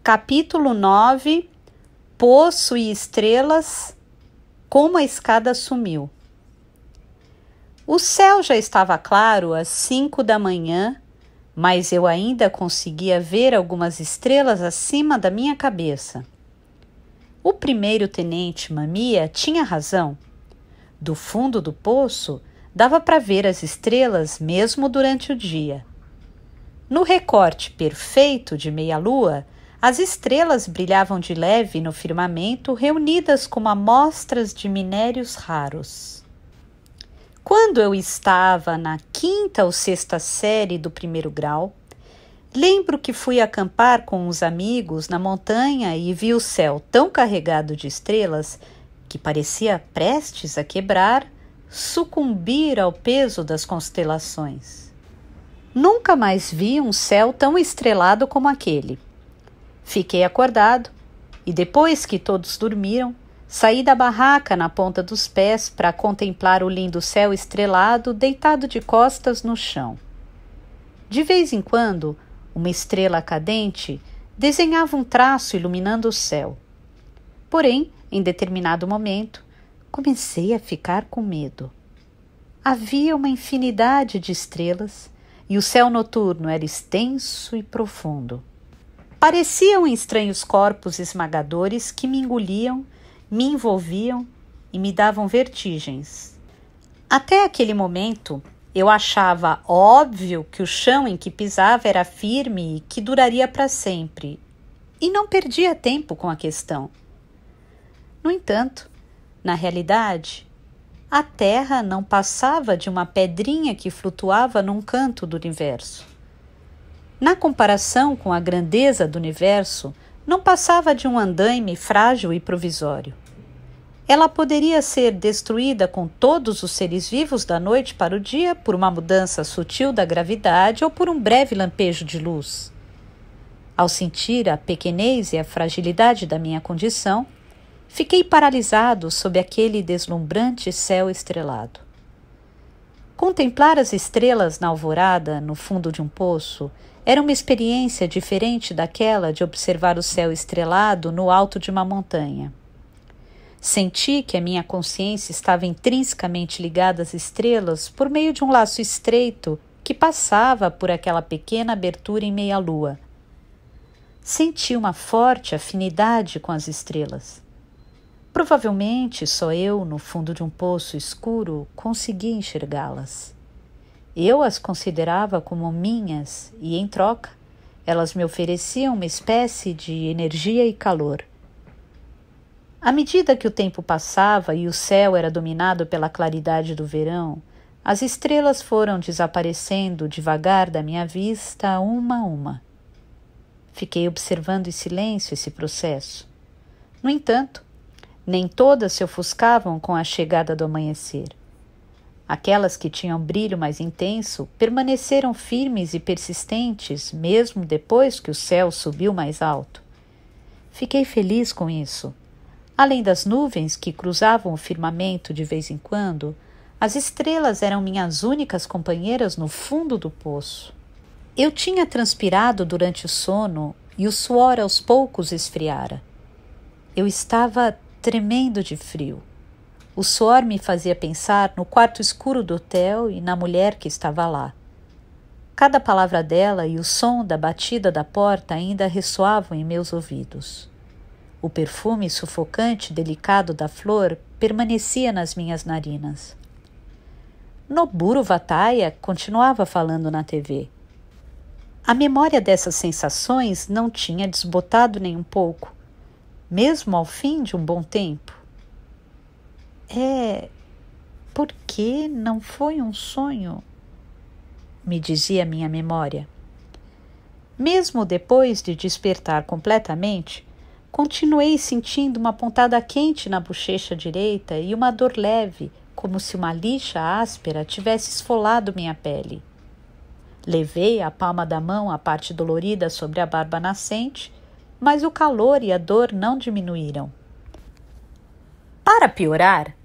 Capítulo 9. Poço e estrelas, como a escada sumiu. O céu já estava claro às 5 da manhã, mas eu ainda conseguia ver algumas estrelas acima da minha cabeça. O primeiro-tenente Mamiya tinha razão. Do fundo do poço, dava para ver as estrelas mesmo durante o dia. No recorte perfeito de meia-lua, as estrelas brilhavam de leve no firmamento, reunidas como amostras de minérios raros. Quando eu estava na 5ª ou 6ª série do 1º grau, lembro que fui acampar com uns amigos na montanha e vi o céu tão carregado de estrelas que parecia prestes a quebrar, sucumbir ao peso das constelações. Nunca mais vi um céu tão estrelado como aquele. Fiquei acordado e, depois que todos dormiram, saí da barraca na ponta dos pés para contemplar o lindo céu estrelado deitado de costas no chão. De vez em quando, uma estrela cadente desenhava um traço iluminando o céu. Porém, em determinado momento, comecei a ficar com medo. Havia uma infinidade de estrelas e o céu noturno era extenso e profundo. Pareciam estranhos corpos esmagadores que me engoliam, me envolviam e me davam vertigens. Até aquele momento, eu achava óbvio que o chão em que pisava era firme e que duraria para sempre, e não perdia tempo com a questão. No entanto, na realidade, a Terra não passava de uma pedrinha que flutuava num canto do universo. Na comparação com a grandeza do universo, não passava de um andaime frágil e provisório. Ela poderia ser destruída com todos os seres vivos da noite para o dia por uma mudança sutil da gravidade ou por um breve lampejo de luz. Ao sentir a pequenez e a fragilidade da minha condição, fiquei paralisado sob aquele deslumbrante céu estrelado. Contemplar as estrelas na alvorada, no fundo de um poço, era uma experiência diferente daquela de observar o céu estrelado no alto de uma montanha. Senti que a minha consciência estava intrinsecamente ligada às estrelas por meio de um laço estreito que passava por aquela pequena abertura em meia-lua. Senti uma forte afinidade com as estrelas. Provavelmente só eu, no fundo de um poço escuro, conseguia enxergá-las. Eu as considerava como minhas e, em troca, elas me ofereciam uma espécie de energia e calor. À medida que o tempo passava e o céu era dominado pela claridade do verão, as estrelas foram desaparecendo devagar da minha vista, uma a uma. Fiquei observando em silêncio esse processo. No entanto, nem todas se ofuscavam com a chegada do amanhecer. Aquelas que tinham brilho mais intenso permaneceram firmes e persistentes, mesmo depois que o céu subiu mais alto. Fiquei feliz com isso. Além das nuvens que cruzavam o firmamento de vez em quando, as estrelas eram minhas únicas companheiras no fundo do poço. Eu tinha transpirado durante o sono e o suor aos poucos esfriara. Eu estava tremendo de frio. O suor me fazia pensar no quarto escuro do hotel e na mulher que estava lá. Cada palavra dela e o som da batida da porta ainda ressoavam em meus ouvidos. O perfume sufocante e delicado da flor permanecia nas minhas narinas. Noburo Vataya continuava falando na TV. A memória dessas sensações não tinha desbotado nem um pouco, mesmo ao fim de um bom tempo. Por que não foi um sonho? Me dizia minha memória. Mesmo depois de despertar completamente, continuei sentindo uma pontada quente na bochecha direita e uma dor leve, como se uma lixa áspera tivesse esfolado minha pele. Levei a palma da mão à parte dolorida sobre a barba nascente, mas o calor e a dor não diminuíram. Para piorar,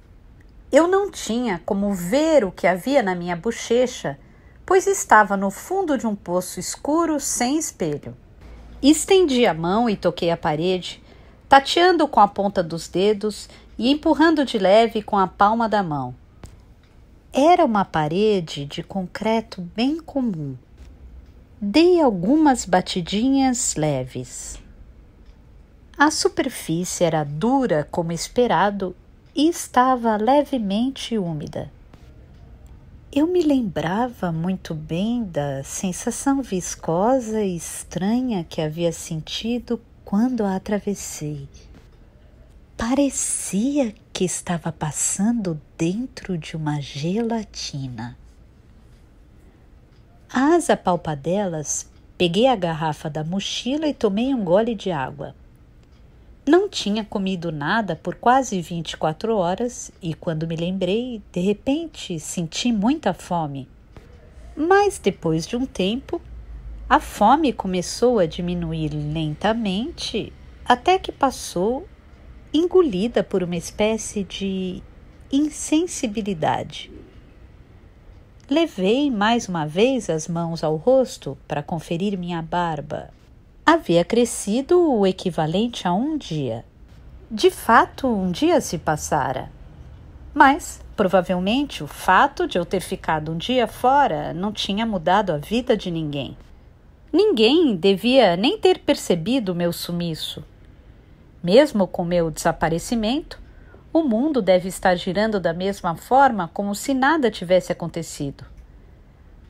eu não tinha como ver o que havia na minha bochecha, pois estava no fundo de um poço escuro sem espelho. Estendi a mão e toquei a parede, tateando com a ponta dos dedos e empurrando de leve com a palma da mão. Era uma parede de concreto bem comum. Dei algumas batidinhas leves. A superfície era dura como esperado e estava levemente úmida. Eu me lembrava muito bem da sensação viscosa e estranha que havia sentido quando a atravessei. Parecia que estava passando dentro de uma gelatina. Às apalpadelas, peguei a garrafa da mochila e tomei um gole de água. Não tinha comido nada por quase 24 horas e, quando me lembrei, de repente senti muita fome. Mas depois de um tempo, a fome começou a diminuir lentamente até que passou, engolida por uma espécie de insensibilidade. Levei mais uma vez as mãos ao rosto para conferir minha barba. Havia crescido o equivalente a um dia. De fato, um dia se passara. Mas, provavelmente, o fato de eu ter ficado um dia fora não tinha mudado a vida de ninguém. Ninguém devia nem ter percebido o meu sumiço. Mesmo com meu desaparecimento, o mundo deve estar girando da mesma forma como se nada tivesse acontecido.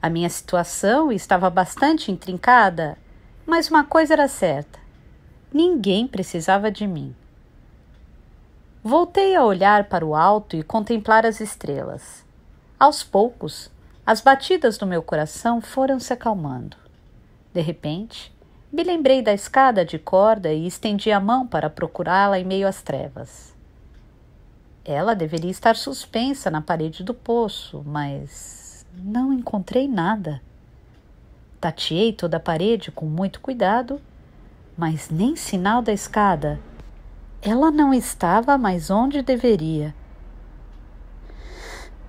A minha situação estava bastante intrincada, mas uma coisa era certa: ninguém precisava de mim. Voltei a olhar para o alto e contemplar as estrelas. Aos poucos, as batidas do meu coração foram se acalmando. De repente, me lembrei da escada de corda e estendi a mão para procurá-la em meio às trevas. Ela deveria estar suspensa na parede do poço, mas não encontrei nada. Tateei toda a parede com muito cuidado, mas nem sinal da escada. Ela não estava mais onde deveria.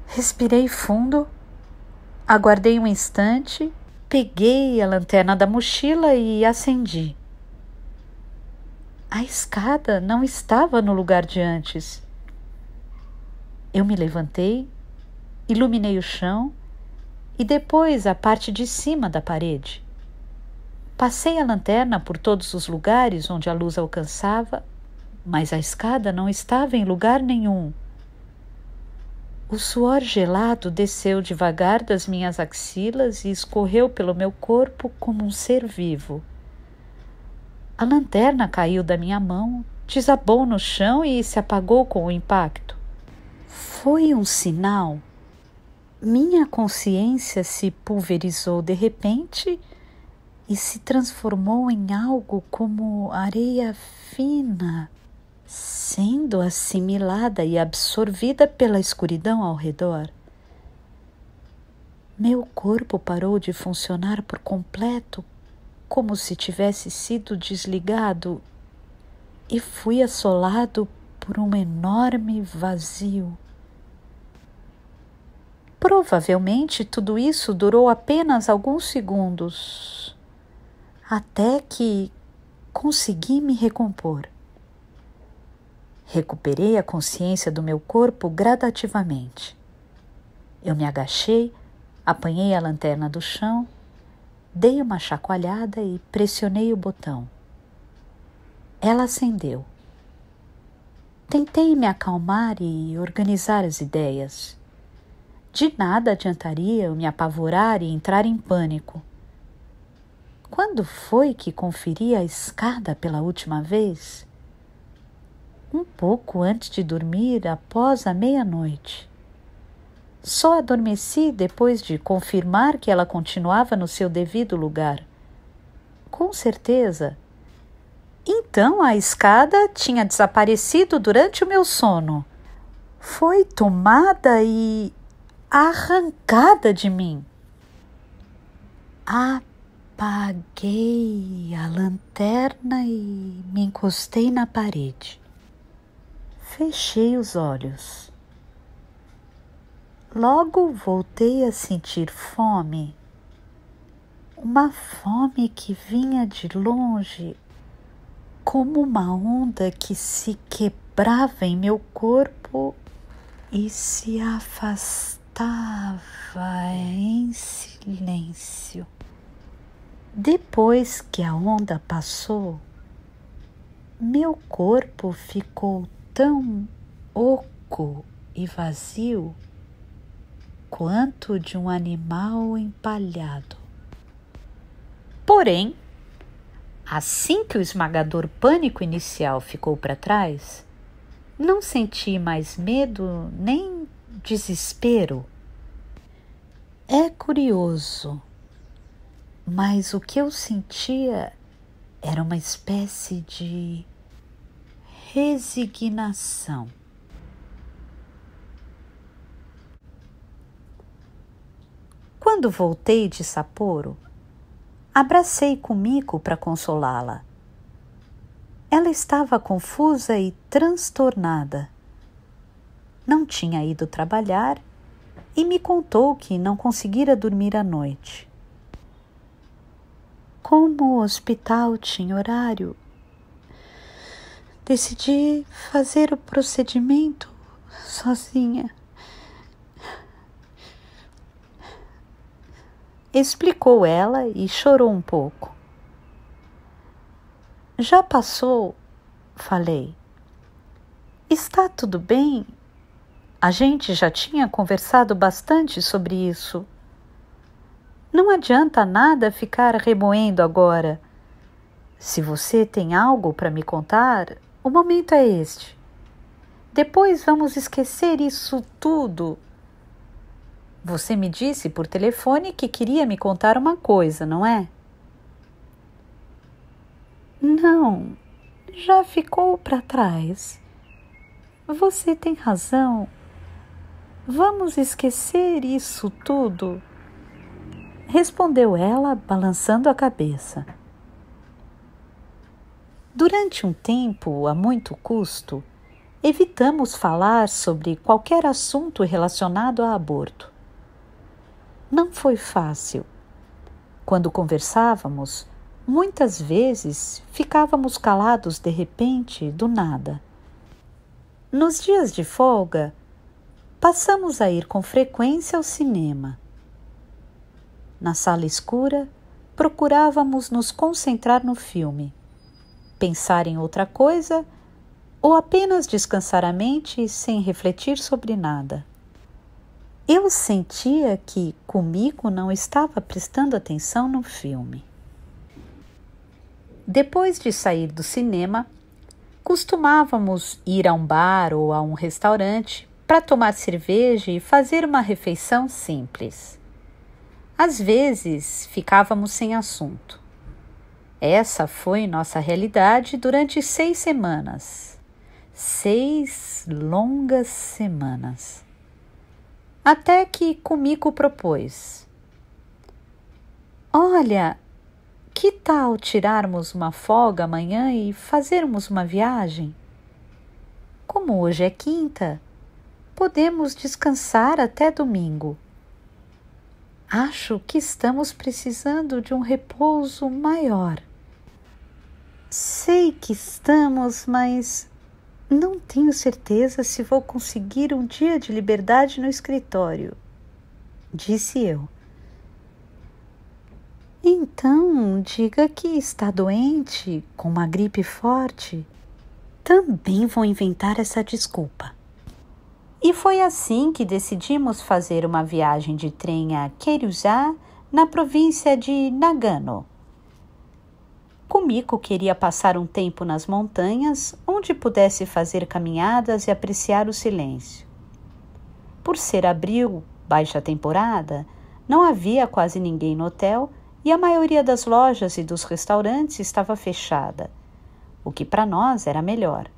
Respirei fundo, aguardei um instante, peguei a lanterna da mochila e acendi. A escada não estava no lugar de antes. Eu me levantei, iluminei o chão e depois a parte de cima da parede. Passei a lanterna por todos os lugares onde a luz alcançava, mas a escada não estava em lugar nenhum. O suor gelado desceu devagar das minhas axilas e escorreu pelo meu corpo como um ser vivo. A lanterna caiu da minha mão, desabou no chão e se apagou com o impacto. Foi um sinal. Minha consciência se pulverizou de repente e se transformou em algo como areia fina, sendo assimilada e absorvida pela escuridão ao redor. Meu corpo parou de funcionar por completo, como se tivesse sido desligado, e fui assolado por um enorme vazio. Provavelmente tudo isso durou apenas alguns segundos, até que consegui me recompor. Recuperei a consciência do meu corpo gradativamente. Eu me agachei, apanhei a lanterna do chão, dei uma chacoalhada e pressionei o botão. Ela acendeu. Tentei me acalmar e organizar as ideias. De nada adiantaria eu me apavorar e entrar em pânico. Quando foi que conferi a escada pela última vez? Um pouco antes de dormir, após a meia-noite. Só adormeci depois de confirmar que ela continuava no seu devido lugar. Com certeza. Então a escada tinha desaparecido durante o meu sono. Foi tomada e arrancada de mim. Apaguei a lanterna e me encostei na parede. Fechei os olhos. Logo voltei a sentir fome. uma fome que vinha de longe, como uma onda que se quebrava em meu corpo e se afastava em silêncio. Depois que a onda passou, meu corpo ficou tão oco e vazio quanto o de um animal empalhado. Porém, assim que o esmagador pânico inicial ficou para trás, não senti mais medo nem desespero. É curioso, mas o que eu sentia era uma espécie de resignação. Quando voltei de Sapporo, abracei Kumiko para consolá-la. Ela estava confusa e transtornada. Não tinha ido trabalhar e me contou que não conseguira dormir à noite. Como o hospital tinha horário, decidi fazer o procedimento sozinha. Explicou ela e chorou um pouco. Já passou? Falei. Está tudo bem? A gente já tinha conversado bastante sobre isso. Não adianta nada ficar remoendo agora. Se você tem algo para me contar, o momento é este. Depois vamos esquecer isso tudo. Você me disse por telefone que queria me contar uma coisa, não é? Não, já ficou para trás. Você tem razão. Vamos esquecer isso tudo, respondeu ela, balançando a cabeça. Durante um tempo, a muito custo, evitamos falar sobre qualquer assunto relacionado a aborto. Não foi fácil. Quando conversávamos, muitas vezes ficávamos calados de repente, do nada. Nos dias de folga, passamos a ir com frequência ao cinema. Na sala escura, procurávamos nos concentrar no filme, pensar em outra coisa ou apenas descansar a mente sem refletir sobre nada. Eu sentia que comigo não estava prestando atenção no filme. Depois de sair do cinema, costumávamos ir a um bar ou a um restaurante para tomar cerveja e fazer uma refeição simples. Às vezes, ficávamos sem assunto. Essa foi nossa realidade durante 6 semanas. 6 longas semanas. Até que Kumiko propôs. Olha, que tal tirarmos uma folga amanhã e fazermos uma viagem? Como hoje é quinta, podemos descansar até domingo. Acho que estamos precisando de um repouso maior. Sei que estamos, mas não tenho certeza se vou conseguir um dia de liberdade no escritório, disse eu. Então, diga que está doente, com uma gripe forte. Também vou inventar essa desculpa. E foi assim que decidimos fazer uma viagem de trem a Keiryuja, na província de Nagano. Kumiko queria passar um tempo nas montanhas, onde pudesse fazer caminhadas e apreciar o silêncio. Por ser abril, baixa temporada, não havia quase ninguém no hotel e a maioria das lojas e dos restaurantes estava fechada, o que para nós era melhor.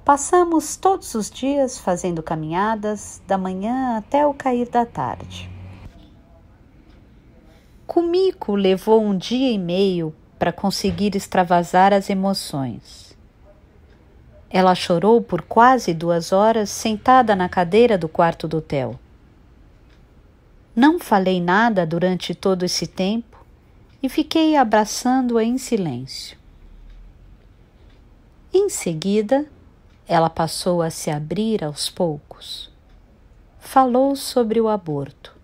Passamos todos os dias fazendo caminhadas, da manhã até o cair da tarde. Kumiko levou 1 dia e meio para conseguir extravasar as emoções. Ela chorou por quase 2 horas sentada na cadeira do quarto do hotel. Não falei nada durante todo esse tempo e fiquei abraçando-a em silêncio. Em seguida, ela passou a se abrir aos poucos. Falou sobre o aborto,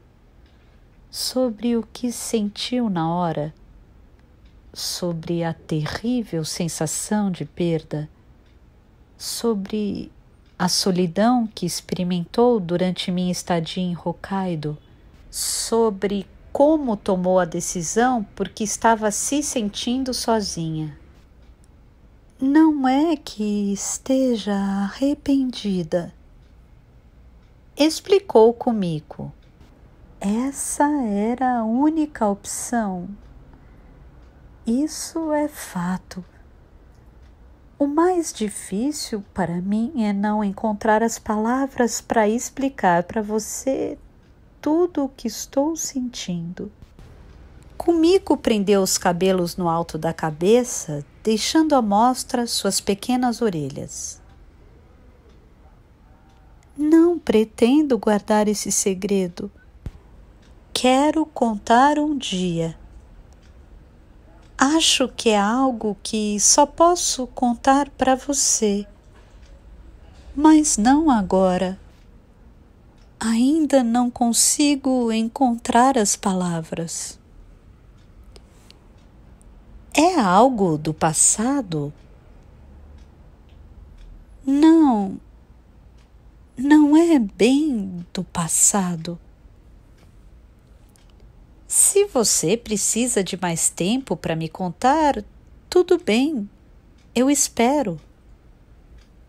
sobre o que sentiu na hora, sobre a terrível sensação de perda, sobre a solidão que experimentou durante minha estadia em Hokkaido, sobre como tomou a decisão porque estava se sentindo sozinha. Não é que esteja arrependida, explicou Kumiko. Essa era a única opção. Isso é fato. O mais difícil para mim é não encontrar as palavras para explicar para você tudo o que estou sentindo. Kumiko prendeu os cabelos no alto da cabeça, deixando à mostra suas pequenas orelhas. Não pretendo guardar esse segredo. Quero contar um dia. Acho que é algo que só posso contar para você, mas não agora. Ainda não consigo encontrar as palavras. É algo do passado? Não, não é bem do passado. Se você precisa de mais tempo para me contar, tudo bem, eu espero.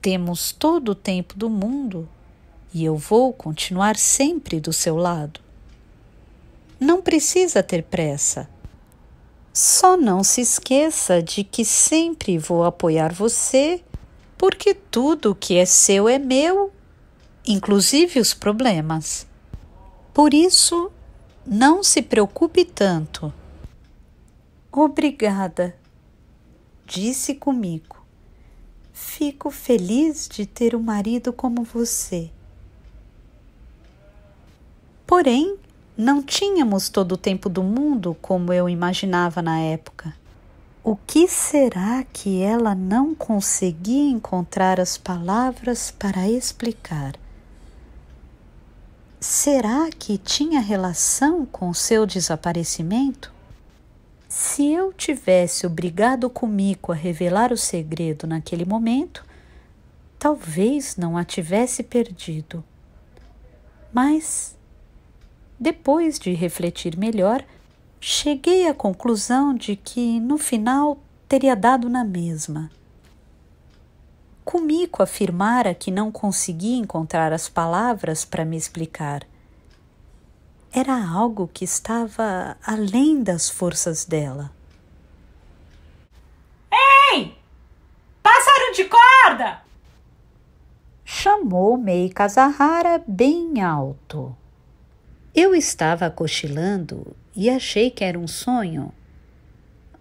Temos todo o tempo do mundo e eu vou continuar sempre do seu lado. Não precisa ter pressa. Só não se esqueça de que sempre vou apoiar você, porque tudo que é seu é meu, inclusive os problemas. Por isso, não se preocupe tanto. Obrigada, disse Kumiko. Fico feliz de ter um marido como você. Porém, não tínhamos todo o tempo do mundo como eu imaginava na época. O que será que ela não conseguia encontrar as palavras para explicar? Será que tinha relação com seu desaparecimento? Se eu tivesse obrigado Kumiko a revelar o segredo naquele momento, talvez não a tivesse perdido. Mas, depois de refletir melhor, cheguei à conclusão de que, no final, teria dado na mesma. Kumiko afirmara que não conseguia encontrar as palavras para me explicar. Era algo que estava além das forças dela. Ei! Pássaro de corda! Chamou Mei Kazahara bem alto. Eu estava cochilando e achei que era um sonho,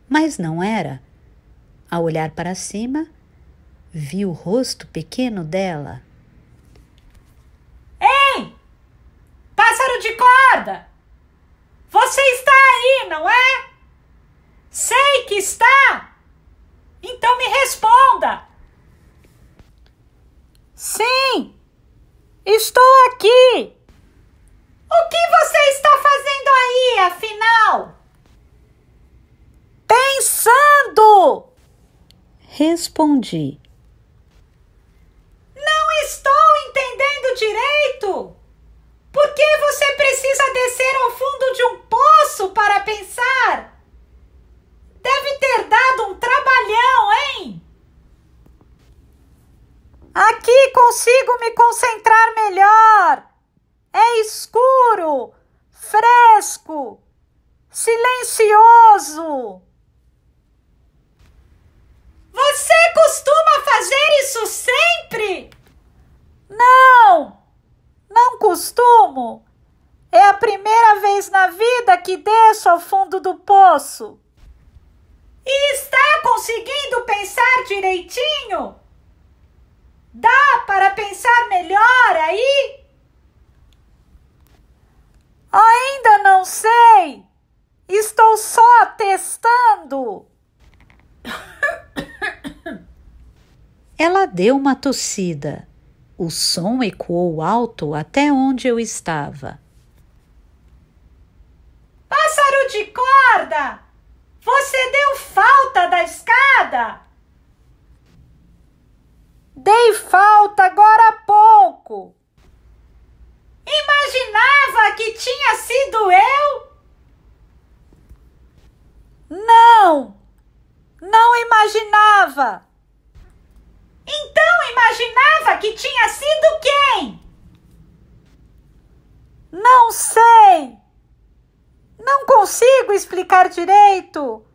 mas não era. Ao olhar para cima, vi o rosto pequeno dela. Ei! Pássaro de corda! Você está aí, não é? Sei que está! Então me responda! Sim! Estou aqui! O que você está fazendo aí, afinal? Pensando! Respondi. Não estou entendendo direito! Por que você precisa descer ao fundo de um poço para pensar? Deve ter dado um trabalhão, hein? Aqui consigo me concentrar melhor. É escuro, fresco, silencioso. Você costuma fazer isso sempre? Não, não costumo. É a primeira vez na vida que desço ao fundo do poço. E está conseguindo pensar direitinho? Dá para pensar melhor aí? Ainda não sei. Estou só testando. Ela deu uma tossida. O som ecoou alto até onde eu estava. Pássaro de corda! Você deu falta da escada? Dei falta agora há pouco. Imaginava que tinha sido eu? Não imaginava. Então imaginava que tinha sido quem? Não sei. Não consigo explicar direito,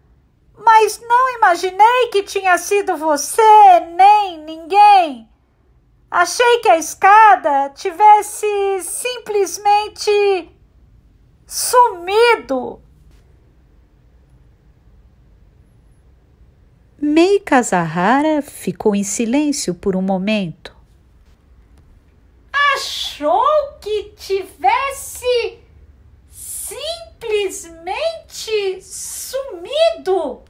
mas não imaginei que tinha sido você, nem ninguém. Achei que a escada tivesse simplesmente sumido. Meika Zahara ficou em silêncio por um momento. Achou que tivesse simplesmente sumido?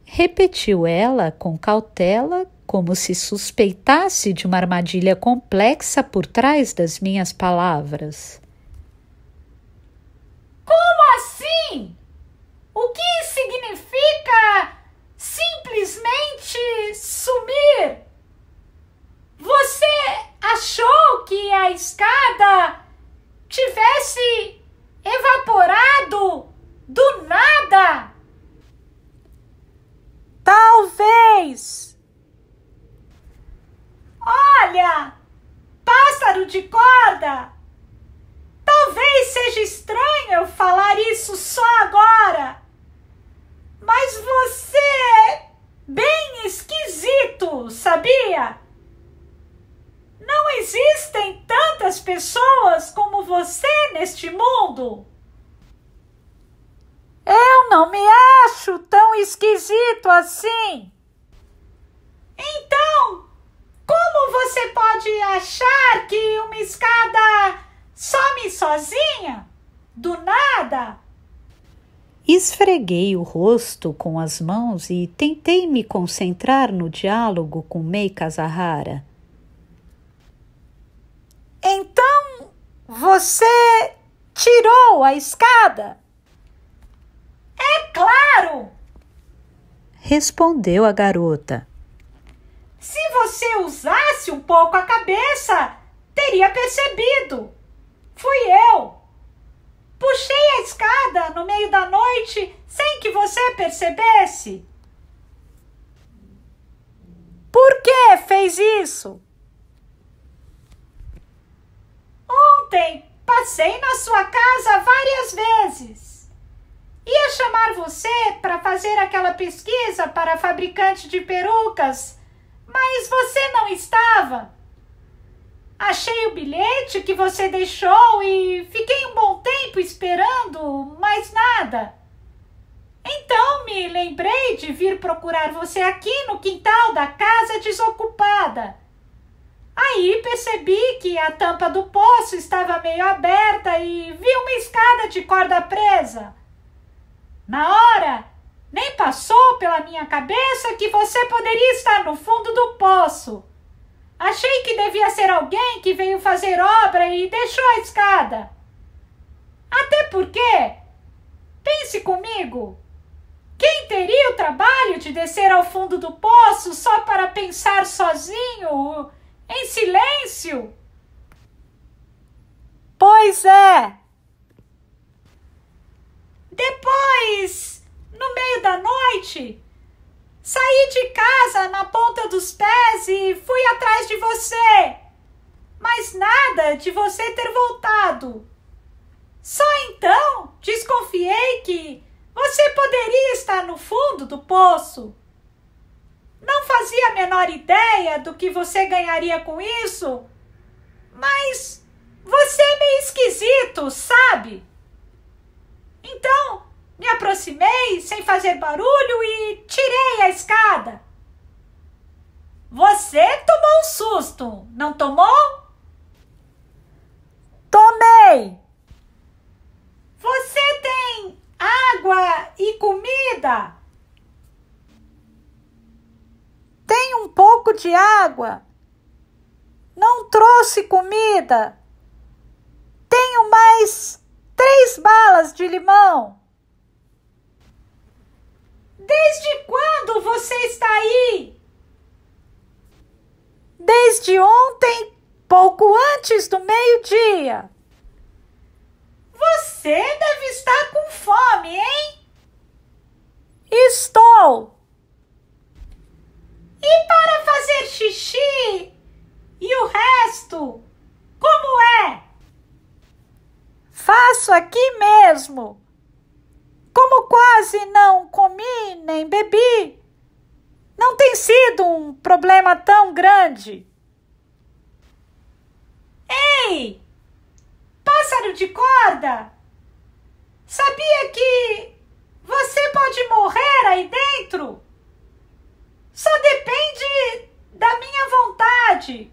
Repetiu ela com cautela, como se suspeitasse de uma armadilha complexa por trás das minhas palavras. Como assim? O que significa simplesmente sumir? Você achou que a escada tivesse evaporado do nada? Talvez. Olha, pássaro de corda, talvez seja estranho eu falar isso só agora, mas você é bem esquisito, sabia? Não existem tantas pessoas como você neste mundo. Eu não me acho tão esquisito assim. Então, como você pode achar que uma escada some sozinha? Do nada? Esfreguei o rosto com as mãos e tentei me concentrar no diálogo com Meika Zahara. Então, você tirou a escada? É claro! Respondeu a garota. Se você usasse um pouco a cabeça, teria percebido. Fui eu. Puxei a escada no meio da noite sem que você percebesse. Por que fez isso? Ontem passei na sua casa várias vezes. Ia chamar você para fazer aquela pesquisa para fabricante de perucas, mas você não estava. Achei o bilhete que você deixou e fiquei um bom tempo esperando, mas nada. Então me lembrei de vir procurar você aqui no quintal da casa desocupada. Aí percebi que a tampa do poço estava meio aberta e vi uma escada de corda presa. Na hora, nem passou pela minha cabeça que você poderia estar no fundo do poço. Achei que devia ser alguém que veio fazer obra e deixou a escada. Até porque, pense comigo, quem teria o trabalho de descer ao fundo do poço só para pensar sozinho, em silêncio? Pois é. Depois, no meio da noite, saí de casa na ponta dos pés e fui atrás de você. Mas nada de você ter voltado. Só então desconfiei que você poderia estar no fundo do poço. Não fazia a menor ideia do que você ganharia com isso, mas você é meio esquisito, sabe? Então, me aproximei sem fazer barulho e tirei a escada. Você tomou um susto, não tomou? Tomei! Você tem água e comida? Tem um pouco de água. Não trouxe comida. Tenho mais 3 balas de limão. Desde quando você está aí? Desde ontem, pouco antes do meio-dia. Você deve estar com fome, hein? Estou. E para fazer xixi e o resto, como é? Faço aqui mesmo. Como quase não comi nem bebi, não tem sido um problema tão grande. Ei, pássaro de corda! Sabia que você pode morrer aí dentro? Só depende da minha vontade.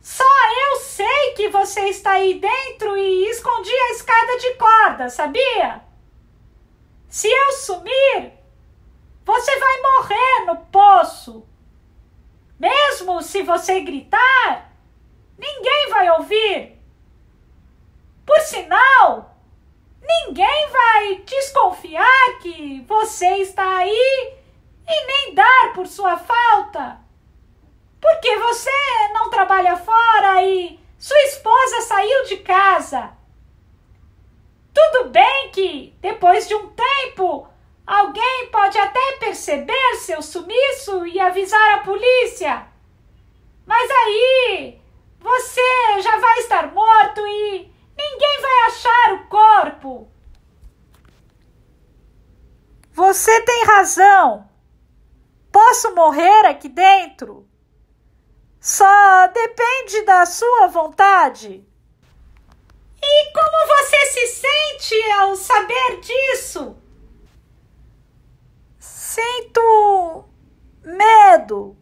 Só eu sei que você está aí dentro e escondi a escada de corda, sabia? Se eu sumir, você vai morrer no poço. Mesmo se você gritar, ninguém vai ouvir. Por sinal, ninguém vai desconfiar que você está aí e nem dar por sua falta. Porque você não trabalha fora e sua esposa saiu de casa. Tudo bem que, depois de um tempo, alguém pode até perceber seu sumiço e avisar a polícia. Mas aí, você já vai estar morto e ninguém vai achar o corpo. Você tem razão. Posso morrer aqui dentro? Só depende da sua vontade. E como você se sente ao saber disso? Sinto medo.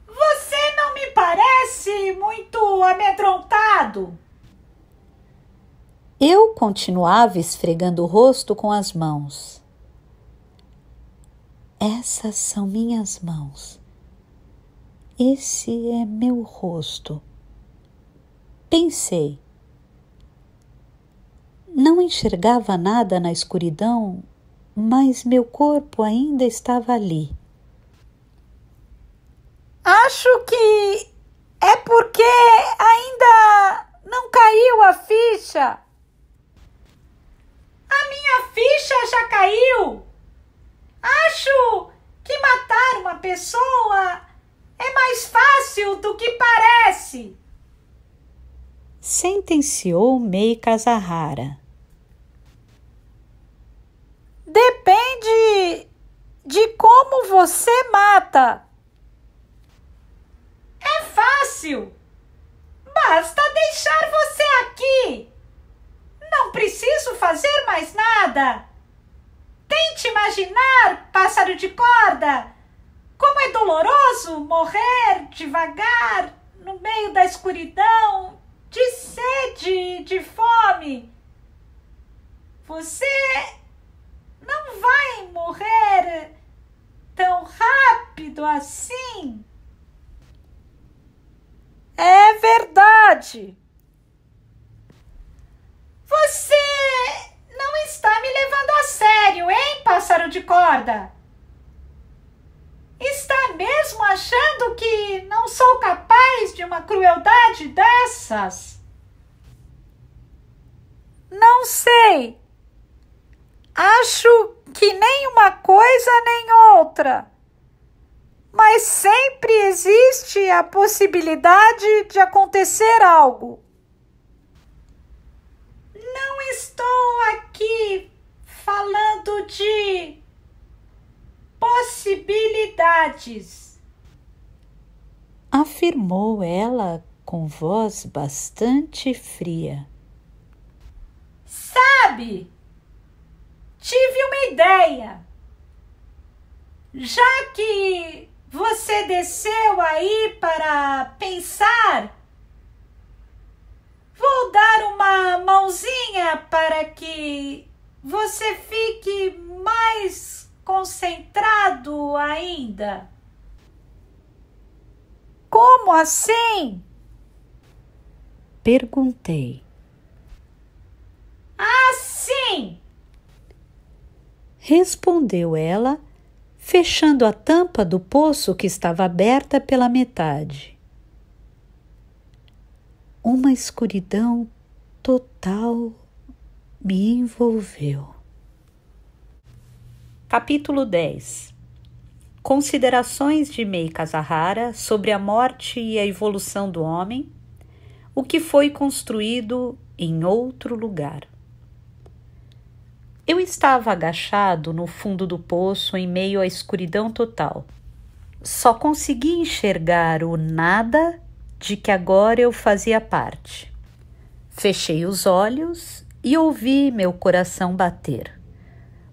Você não me parece muito amedrontado. Eu continuava esfregando o rosto com as mãos. Essas são minhas mãos. Esse é meu rosto. Pensei. Não enxergava nada na escuridão, mas meu corpo ainda estava ali. Acho que é porque ainda não caiu a ficha. A minha ficha já caiu. Acho que matar uma pessoa é mais fácil do que parece. Sentenciou Mei Kazahara. Depende de como você mata. É fácil. Basta deixar você aqui. Não preciso fazer mais nada. Tente imaginar, pássaro de corda, como é doloroso morrer devagar no meio da escuridão, de sede e de fome. Você não vai morrer tão rápido assim. É verdade. Você não está me levando a sério, hein, pássaro de corda? Está mesmo achando que não sou capaz de uma crueldade dessas? Não sei. Acho que nem uma coisa nem outra. Mas sempre existe a possibilidade de acontecer algo. Não estou aqui falando de possibilidades, afirmou ela com voz bastante fria. Sabe, tive uma ideia. Já que você desceu aí para pensar, Vou dar uma mãozinha para que você fique mais concentrado ainda. Como assim? Perguntei. Assim! Respondeu ela, fechando a tampa do poço que estava aberta pela metade. Uma escuridão total me envolveu. Capítulo 10. Considerações de Mei Kasahara sobre a morte e a evolução do homem, o que foi construído em outro lugar. Eu estava agachado no fundo do poço em meio à escuridão total. Só consegui enxergar o nada de que agora eu fazia parte. Fechei os olhos e ouvi meu coração bater,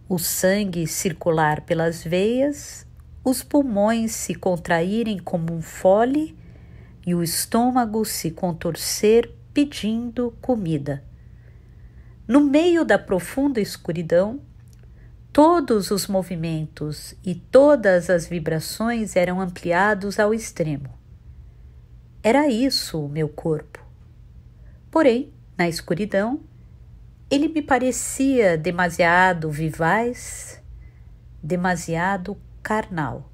o sangue circular pelas veias, os pulmões se contraírem como um fole e o estômago se contorcer pedindo comida. No meio da profunda escuridão, todos os movimentos e todas as vibrações eram ampliados ao extremo. Era isso o meu corpo. Porém, na escuridão, ele me parecia demasiado vivaz, demasiado carnal.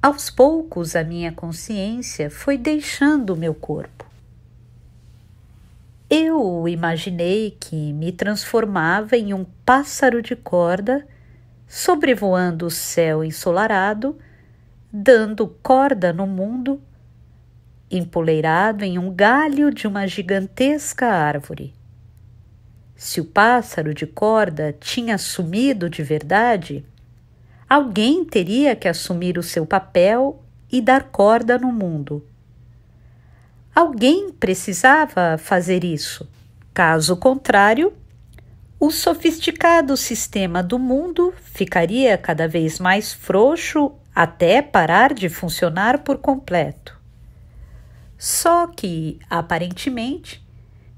Aos poucos, a minha consciência foi deixando o meu corpo. Eu imaginei que me transformava em um pássaro de corda, sobrevoando o céu ensolarado, dando corda no mundo, empoleirado em um galho de uma gigantesca árvore. Se o pássaro de corda tinha sumido de verdade, alguém teria que assumir o seu papel e dar corda no mundo. Alguém precisava fazer isso. Caso contrário, o sofisticado sistema do mundo ficaria cada vez mais frouxo até parar de funcionar por completo. Só que, aparentemente,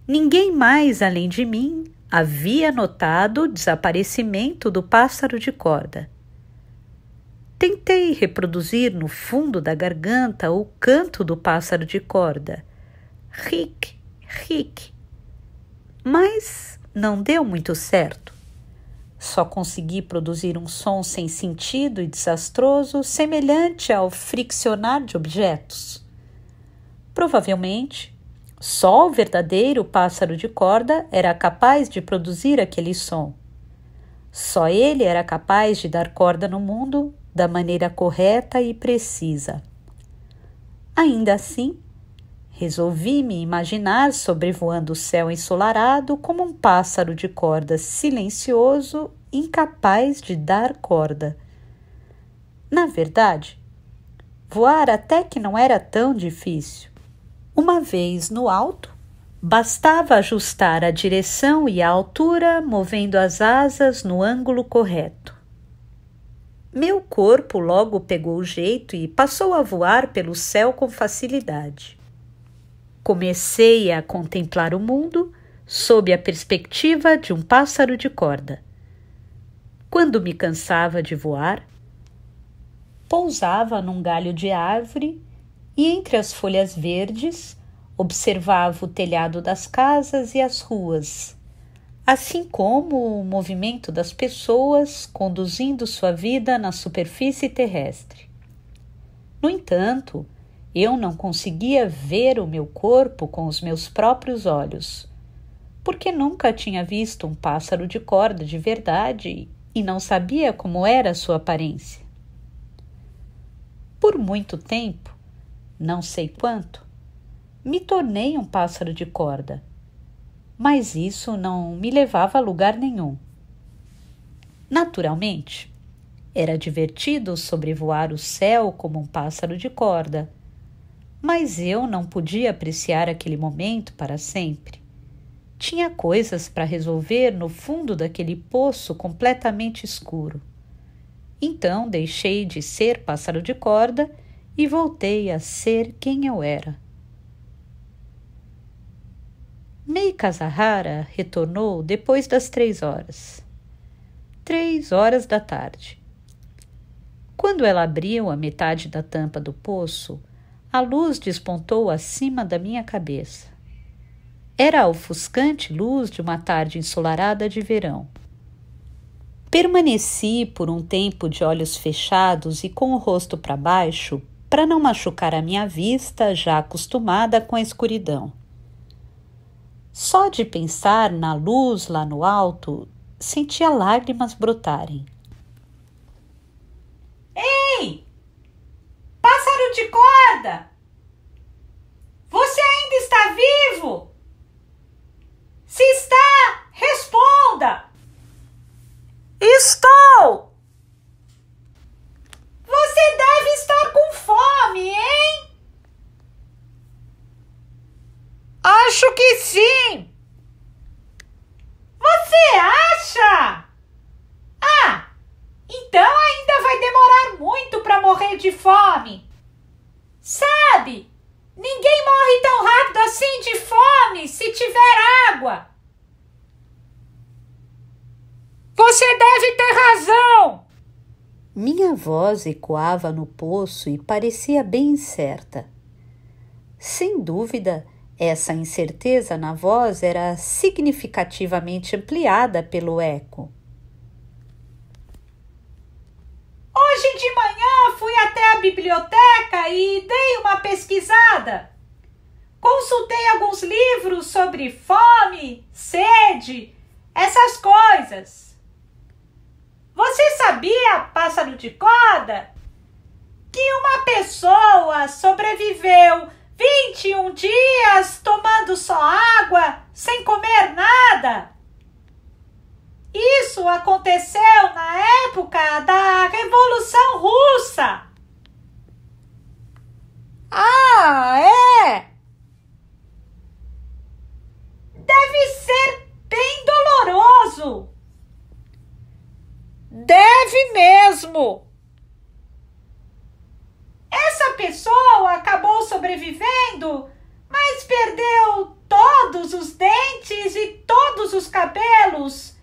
ninguém mais além de mim havia notado o desaparecimento do pássaro de corda. Tentei reproduzir no fundo da garganta o canto do pássaro de corda. Ric, ric. Mas não deu muito certo. Só consegui produzir um som sem sentido e desastroso, semelhante ao friccionar de objetos. Provavelmente, só o verdadeiro pássaro de corda era capaz de produzir aquele som. Só ele era capaz de dar corda no mundo da maneira correta e precisa. Ainda assim, resolvi me imaginar sobrevoando o céu ensolarado como um pássaro de corda silencioso, incapaz de dar corda. Na verdade, voar até que não era tão difícil. Uma vez no alto, bastava ajustar a direção e a altura, movendo as asas no ângulo correto. Meu corpo logo pegou o jeito e passou a voar pelo céu com facilidade. Comecei a contemplar o mundo sob a perspectiva de um pássaro de corda. Quando me cansava de voar, pousava num galho de árvore e entre as folhas verdes observava o telhado das casas e as ruas, assim como o movimento das pessoas conduzindo sua vida na superfície terrestre. No entanto, eu não conseguia ver o meu corpo com os meus próprios olhos, porque nunca tinha visto um pássaro de corda de verdade e não sabia como era sua aparência. Por muito tempo, não sei quanto, me tornei um pássaro de corda, mas isso não me levava a lugar nenhum. Naturalmente, era divertido sobrevoar o céu como um pássaro de corda, mas eu não podia apreciar aquele momento para sempre. Tinha coisas para resolver no fundo daquele poço completamente escuro. Então deixei de ser pássaro de corda e voltei a ser quem eu era. Mei Kazahara retornou depois das 3 horas. 3 horas da tarde. Quando ela abriu a metade da tampa do poço, a luz despontou acima da minha cabeça. Era a ofuscante luz de uma tarde ensolarada de verão. Permaneci por um tempo de olhos fechados e com o rosto para baixo, para não machucar a minha vista, já acostumada com a escuridão. Só de pensar na luz lá no alto, sentia lágrimas brotarem. Ei! Pássaro de corda! Você ainda está vivo? Se está, responda! Estou! Você deve estar com fome, hein? Acho que sim! Você acha? Ah, então ainda vai demorar muito para morrer de fome. Sabe, ninguém morre tão rápido assim de fome se tiver água. Você deve ter razão! Minha voz ecoava no poço e parecia bem incerta. Sem dúvida, essa incerteza na voz era significativamente ampliada pelo eco. Hoje de manhã fui até a biblioteca e dei uma pesquisada. Consultei alguns livros sobre fome, sede, essas coisas. Você sabia, pássaro de corda, que uma pessoa sobreviveu 21 dias tomando só água, sem comer nada? Isso aconteceu na época da Revolução Russa. Ah, é? Deve ser bem doloroso. Deve mesmo! Essa pessoa acabou sobrevivendo, mas perdeu todos os dentes e todos os cabelos.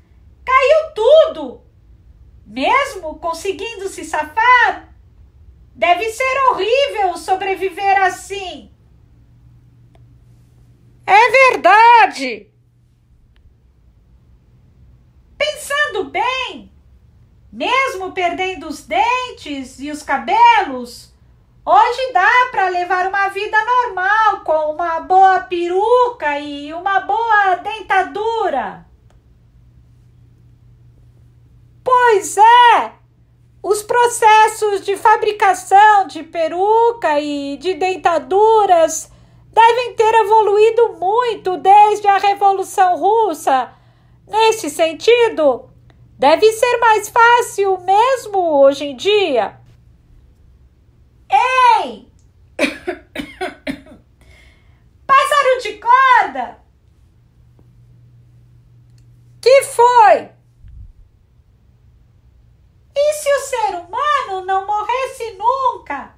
Caiu tudo. Mesmo conseguindo se safar, deve ser horrível sobreviver assim. É verdade! Pensando bem, mesmo perdendo os dentes e os cabelos, hoje dá para levar uma vida normal com uma boa peruca e uma boa dentadura. Pois é! Os processos de fabricação de peruca e de dentaduras devem ter evoluído muito desde a Revolução Russa. Nesse sentido, deve ser mais fácil mesmo hoje em dia. Ei! Pássaro de corda! Que foi? E se o ser humano não morresse nunca?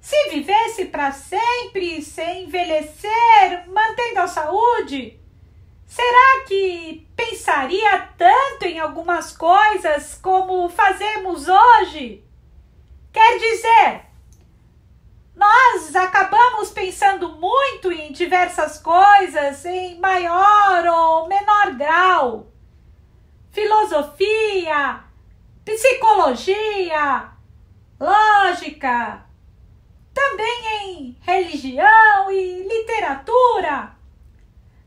Se vivesse para sempre, sem envelhecer, mantendo a saúde, será que pensaria tanto em algumas coisas como fazemos hoje? Quer dizer, nós acabamos pensando muito em diversas coisas em maior ou menor grau. Filosofia, psicologia, lógica, também em religião e literatura.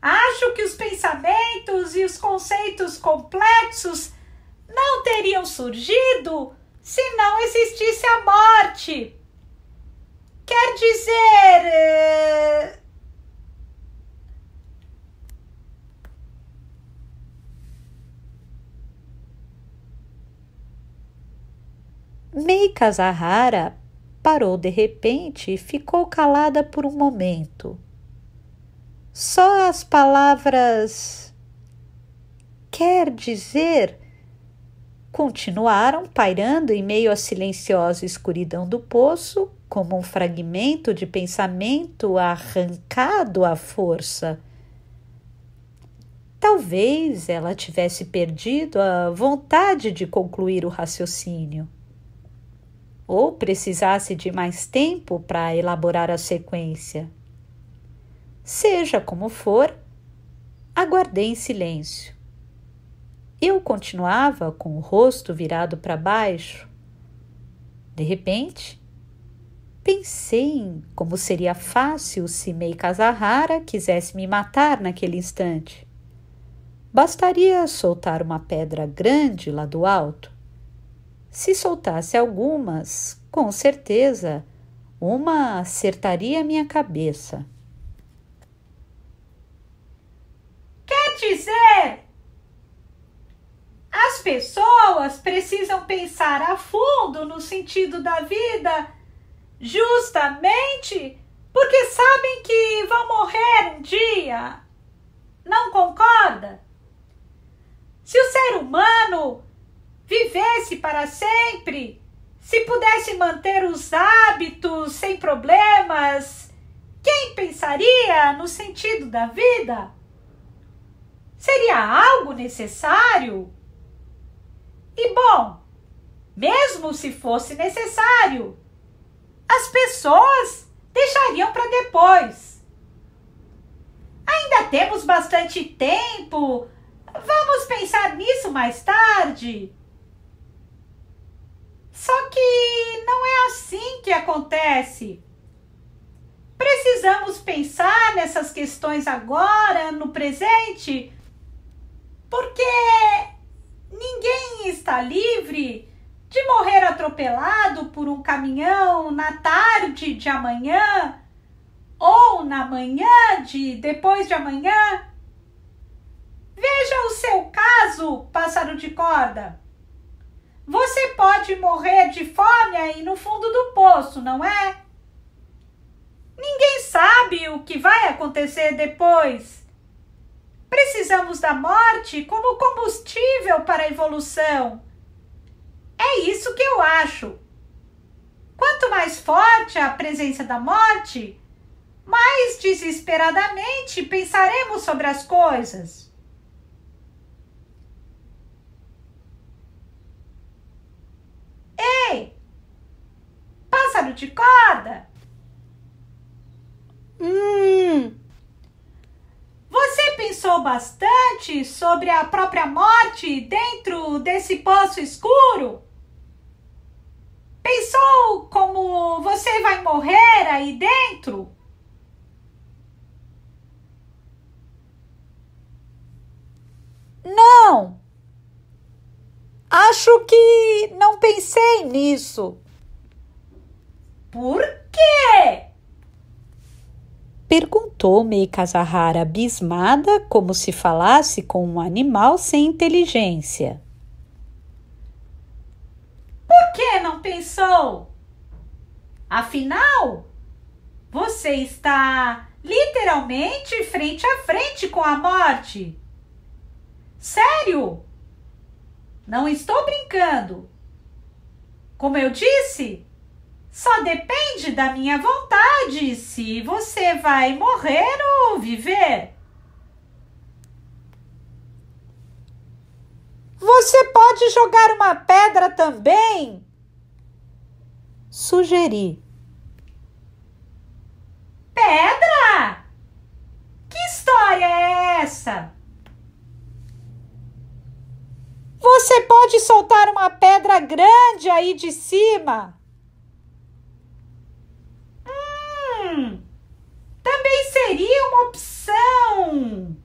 Acho que os pensamentos e os conceitos complexos não teriam surgido se não existisse a morte. Quer dizer... Mei Kazahara parou de repente e ficou calada por um momento. Só as palavras "quer dizer" continuaram pairando em meio à silenciosa escuridão do poço, como um fragmento de pensamento arrancado à força. Talvez ela tivesse perdido a vontade de concluir o raciocínio, ou precisasse de mais tempo para elaborar a sequência. Seja como for, aguardei em silêncio. Eu continuava com o rosto virado para baixo. De repente, pensei em como seria fácil se Mei Kazahara quisesse me matar naquele instante. Bastaria soltar uma pedra grande lá do alto. Se soltasse algumas, com certeza, uma acertaria minha cabeça. Quer dizer, as pessoas precisam pensar a fundo no sentido da vida, justamente porque sabem que vão morrer um dia. Não concorda? Se o ser humano vivesse para sempre, se pudesse manter os hábitos sem problemas, quem pensaria no sentido da vida? Seria algo necessário? E bom, mesmo se fosse necessário, as pessoas deixariam para depois. Ainda temos bastante tempo. Vamos pensar nisso mais tarde. Só que não é assim que acontece. Precisamos pensar nessas questões agora, no presente, porque ninguém está livre de morrer atropelado por um caminhão na tarde de amanhã ou na manhã de depois de amanhã. Veja o seu caso, pássaro de corda. Você pode morrer de fome aí no fundo do poço, não é? Ninguém sabe o que vai acontecer depois. Precisamos da morte como combustível para a evolução. É isso que eu acho. Quanto mais forte a presença da morte, mais desesperadamente pensaremos sobre as coisas. Ei, pássaro de corda! Você pensou bastante sobre a própria morte dentro desse poço escuro? Pensou como você vai morrer aí dentro? Não! Acho que não pensei nisso. Por quê? Perguntou Mei Kazahara abismada, como se falasse com um animal sem inteligência. Por que não pensou? Afinal, você está literalmente frente a frente com a morte. Sério? Não estou brincando. Como eu disse, só depende da minha vontade se você vai morrer ou viver. Você pode jogar uma pedra também? Sugeri. Pedra? Que história é essa? Você pode soltar uma pedra grande aí de cima. Também seria uma opção.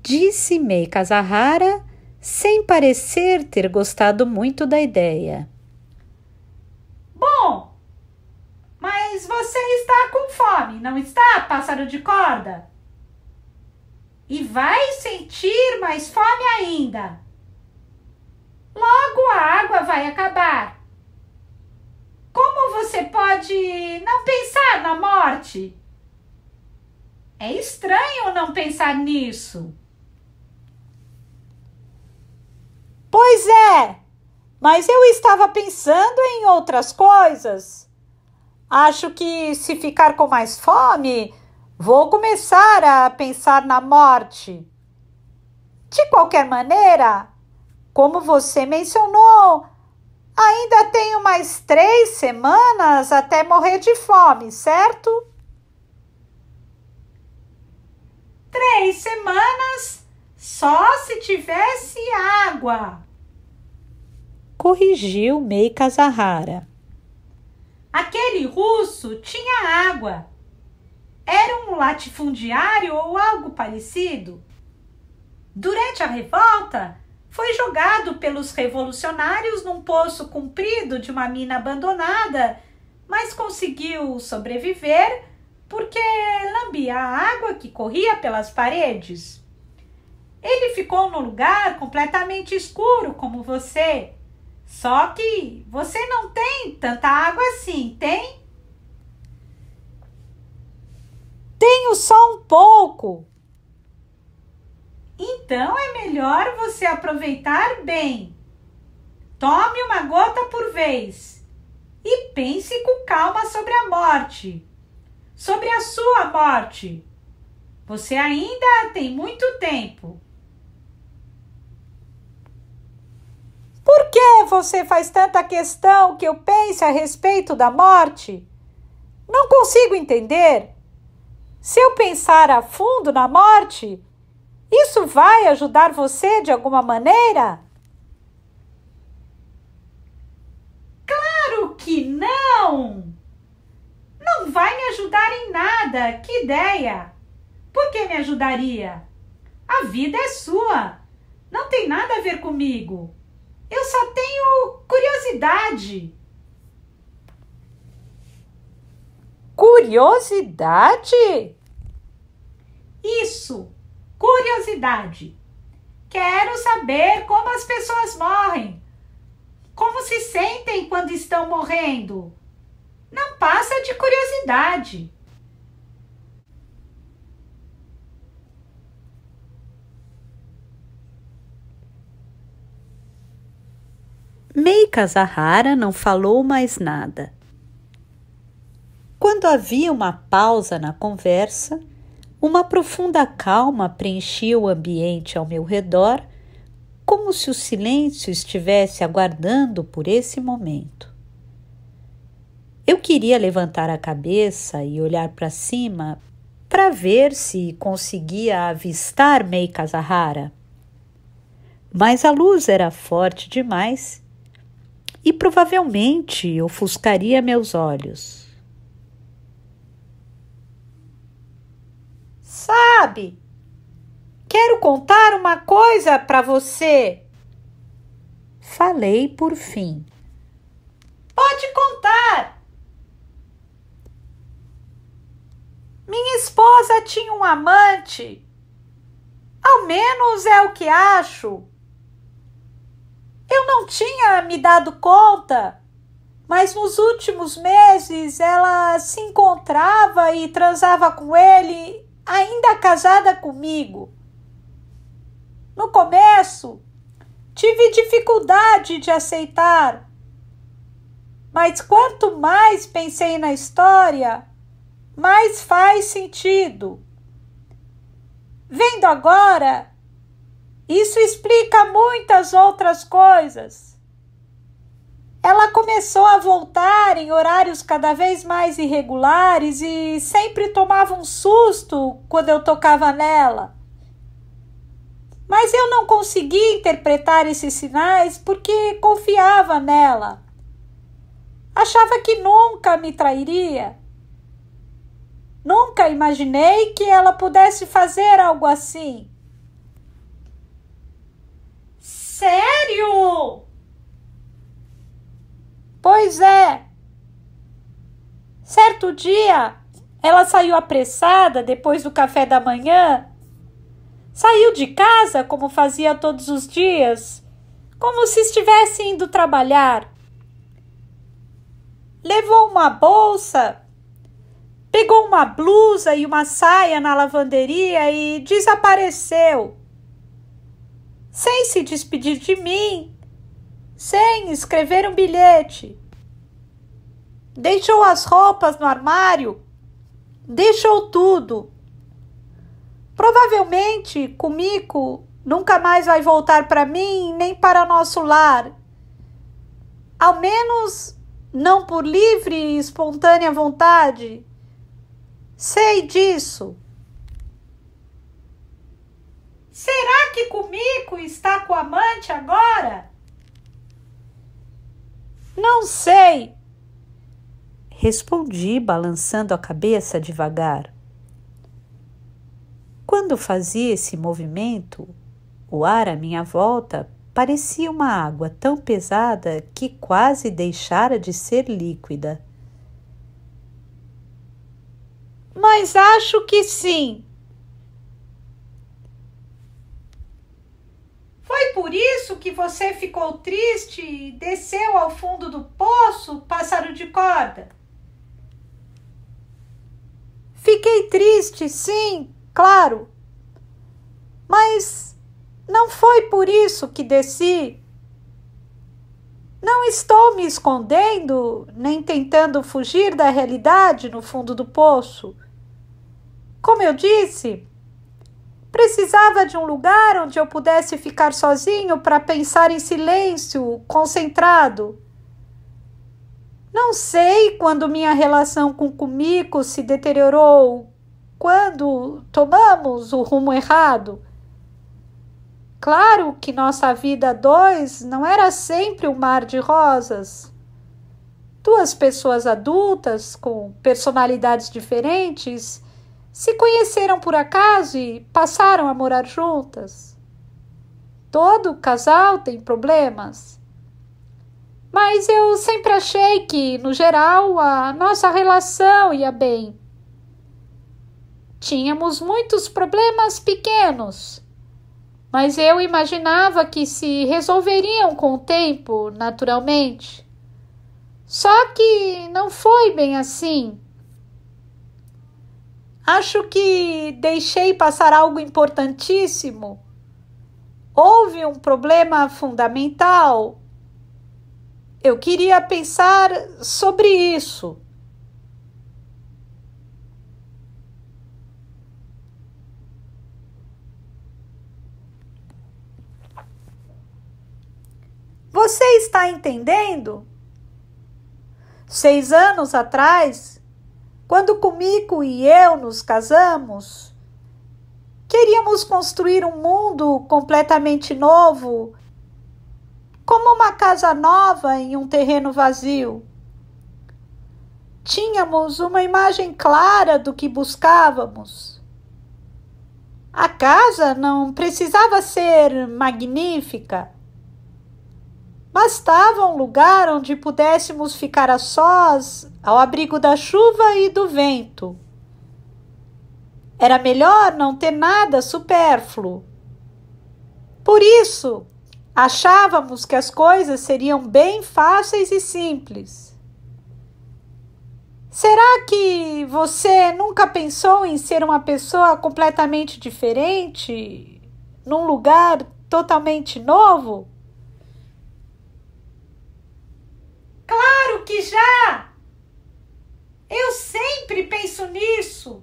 Disse Mei Kazahara, sem parecer ter gostado muito da ideia. Bom, mas você está com fome, não está, pássaro de corda? E vai sentir mais fome ainda. Logo a água vai acabar. Como você pode não pensar na morte? É estranho não pensar nisso. Pois é, mas eu estava pensando em outras coisas. Acho que se ficar com mais fome, Vou começar a pensar na morte. De qualquer maneira, como você mencionou, ainda tenho mais 3 semanas até morrer de fome, certo? 3 semanas só se tivesse água, corrigiu Meika Zahara. Aquele russo tinha água. Era um latifundiário ou algo parecido. Durante a revolta, foi jogado pelos revolucionários num poço comprido de uma mina abandonada, mas conseguiu sobreviver porque lambia a água que corria pelas paredes. Ele ficou num lugar completamente escuro como você. Só que você não tem tanta água assim, tem? Tenho só um pouco. Então é melhor você aproveitar bem. Tome uma gota por vez e pense com calma sobre a morte, sobre a sua morte. Você ainda tem muito tempo. Por que você faz tanta questão que eu pense a respeito da morte? Não consigo entender. Se eu pensar a fundo na morte, isso vai ajudar você de alguma maneira? Claro que não! Não vai me ajudar em nada. Que ideia! Por que me ajudaria? A vida é sua. Não tem nada a ver comigo. Eu só tenho curiosidade. Curiosidade? Isso, curiosidade. Quero saber como as pessoas morrem. Como se sentem quando estão morrendo. Não passa de curiosidade. Meika Zahara não falou mais nada. Quando havia uma pausa na conversa, uma profunda calma preenchia o ambiente ao meu redor, como se o silêncio estivesse aguardando por esse momento. Eu queria levantar a cabeça e olhar para cima para ver se conseguia avistar Meika Zahara. Mas a luz era forte demais e provavelmente ofuscaria meus olhos. Sabe, quero contar uma coisa para você. Falei por fim. Pode contar. Minha esposa tinha um amante. Ao menos é o que acho. Eu não tinha me dado conta, mas nos últimos meses ela se encontrava e transava com ele, ainda casada comigo. No começo, tive dificuldade de aceitar, mas quanto mais pensei na história, mais faz sentido. Vendo agora, isso explica muitas outras coisas. Ela começou a voltar em horários cada vez mais irregulares e sempre tomava um susto quando eu tocava nela. Mas eu não conseguia interpretar esses sinais porque confiava nela. Achava que nunca me trairia. Nunca imaginei que ela pudesse fazer algo assim. Sério? Pois é. Certo dia, ela saiu apressada depois do café da manhã. Saiu de casa como fazia todos os dias, como se estivesse indo trabalhar. Levou uma bolsa, pegou uma blusa e uma saia na lavanderia e desapareceu. Sem se despedir de mim, sem escrever um bilhete. Deixou as roupas no armário deixou tudo. Provavelmente, Kumiko nunca mais vai voltar para mim nem para nosso lar. Ao menos não por livre e espontânea vontade. Sei disso. Será que Kumiko está com o amante agora? Não sei. Respondi, balançando a cabeça devagar. Quando fazia esse movimento, o ar à minha volta parecia uma água tão pesada que quase deixara de ser líquida. Mas acho que sim. Foi por isso que você ficou triste e desceu ao fundo do poço, pássaro de corda? Fiquei triste, sim, claro. Mas não foi por isso que desci. Não estou me escondendo, nem tentando fugir da realidade no fundo do poço. Como eu disse, precisava de um lugar onde eu pudesse ficar sozinho para pensar em silêncio, concentrado. Não sei quando minha relação com Kumiko se deteriorou, quando tomamos o rumo errado. Claro que nossa vida a dois não era sempre um mar de rosas. Duas pessoas adultas com personalidades diferentes se conheceram por acaso e passaram a morar juntas. Todo casal tem problemas. Mas eu sempre achei que, no geral, a nossa relação ia bem. Tínhamos muitos problemas pequenos, mas eu imaginava que se resolveriam com o tempo, naturalmente. Só que não foi bem assim. Acho que deixei passar algo importantíssimo. Houve um problema fundamental. Eu queria pensar sobre isso. Você está entendendo? 6 anos atrás, quando Kumiko e eu nos casamos, queríamos construir um mundo completamente novo, como uma casa nova em um terreno vazio. Tínhamos uma imagem clara do que buscávamos. A casa não precisava ser magnífica. Bastava um lugar onde pudéssemos ficar a sós, ao abrigo da chuva e do vento. Era melhor não ter nada supérfluo. Por isso, achávamos que as coisas seriam bem fáceis e simples. Será que você nunca pensou em ser uma pessoa completamente diferente, num lugar totalmente novo? Claro que já! Eu sempre penso nisso.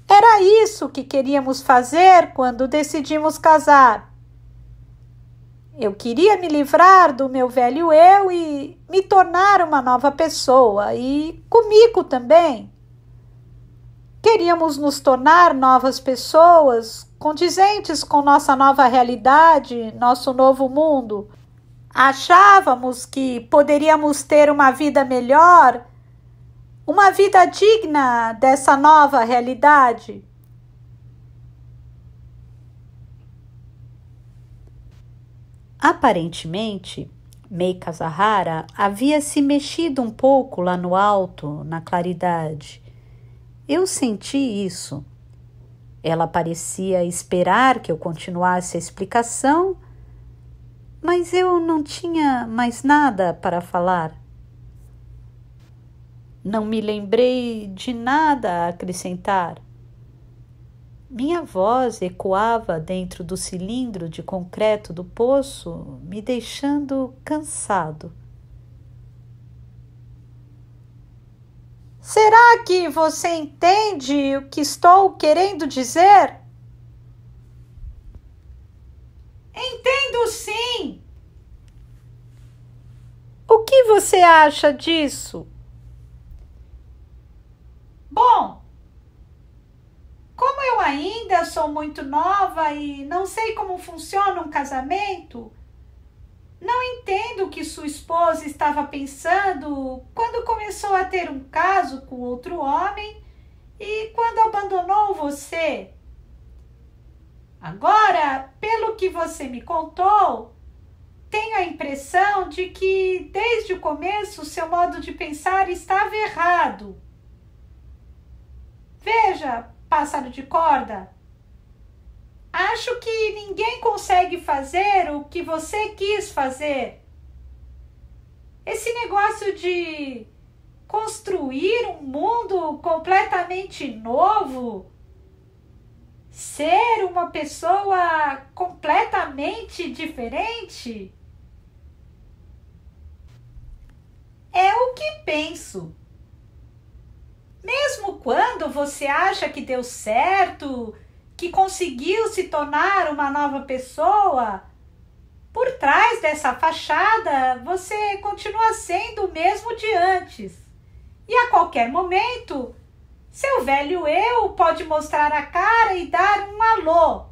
Era isso que queríamos fazer quando decidimos casar. Eu queria me livrar do meu velho eu e me tornar uma nova pessoa, e comigo também. Queríamos nos tornar novas pessoas, condizentes com nossa nova realidade, nosso novo mundo. Achávamos que poderíamos ter uma vida melhor, uma vida digna dessa nova realidade. Aparentemente, Mei Kazahara havia se mexido um pouco lá no alto, na claridade. Eu senti isso. Ela parecia esperar que eu continuasse a explicação, mas eu não tinha mais nada para falar. Não me lembrei de nada a acrescentar. Minha voz ecoava dentro do cilindro de concreto do poço, me deixando cansado. Será que você entende o que estou querendo dizer? Entendo sim. O que você acha disso? Bom, como eu ainda sou muito nova e não sei como funciona um casamento, não entendo o que sua esposa estava pensando quando começou a ter um caso com outro homem e quando abandonou você. Agora, pelo que você me contou, tenho a impressão de que desde o começo seu modo de pensar estava errado. Veja, pássaro de corda, acho que ninguém consegue fazer o que você quis fazer. Esse negócio de construir um mundo completamente novo, ser uma pessoa completamente diferente, é o que penso. Mesmo quando você acha que deu certo, que conseguiu se tornar uma nova pessoa, por trás dessa fachada você continua sendo o mesmo de antes. E a qualquer momento, seu velho eu pode mostrar a cara e dar um alô.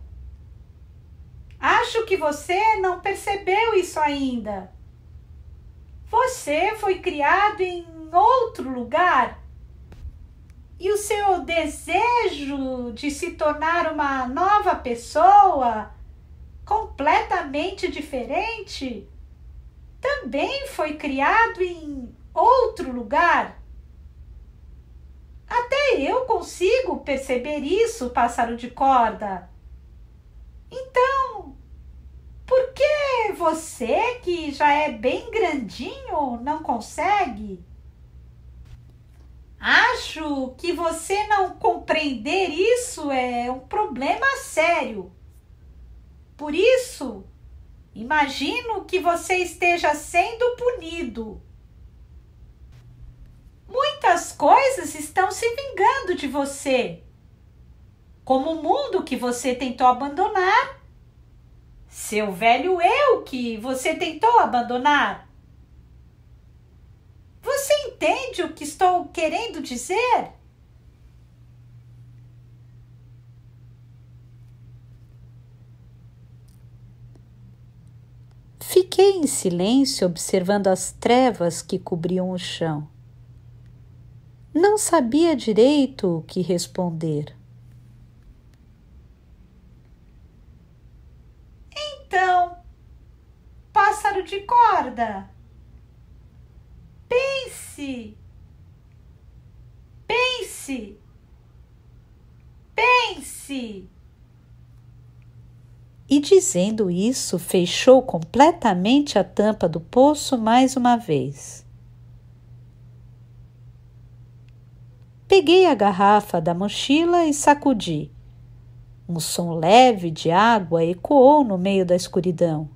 Acho que você não percebeu isso ainda. Você foi criado em outro lugar. E o seu desejo de se tornar uma nova pessoa, completamente diferente, também foi criado em outro lugar. Até eu consigo perceber isso, pássaro de corda. Então, por que você, que já é bem grandinho, não consegue? Acho que você não compreender isso é um problema sério. Por isso, imagino que você esteja sendo punido. Muitas coisas estão se vingando de você, como o mundo que você tentou abandonar, seu velho eu que você tentou abandonar. Você entende o que estou querendo dizer? Fiquei em silêncio observando as trevas que cobriam o chão. Não sabia direito o que responder. Então, pássaro de corda, pense, pense, pense. E dizendo isso, fechou completamente a tampa do poço mais uma vez. Peguei a garrafa da mochila e sacudi. Um som leve de água ecoou no meio da escuridão.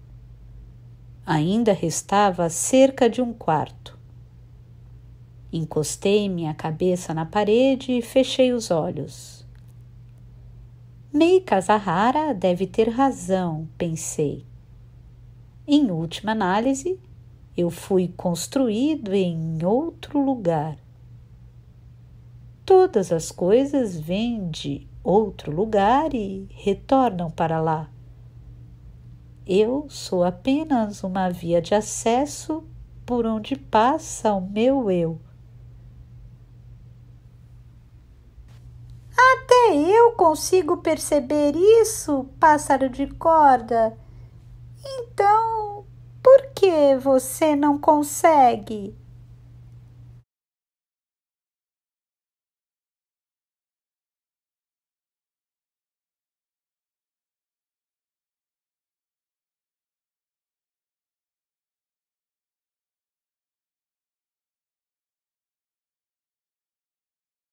Ainda restava cerca de um quarto. Encostei minha cabeça na parede e fechei os olhos. Mei Kasahara deve ter razão, pensei. Em última análise, eu fui construído em outro lugar. Todas as coisas vêm de outro lugar e retornam para lá. Eu sou apenas uma via de acesso por onde passa o meu eu. Até eu consigo perceber isso, pássaro de corda. Então, por que você não consegue?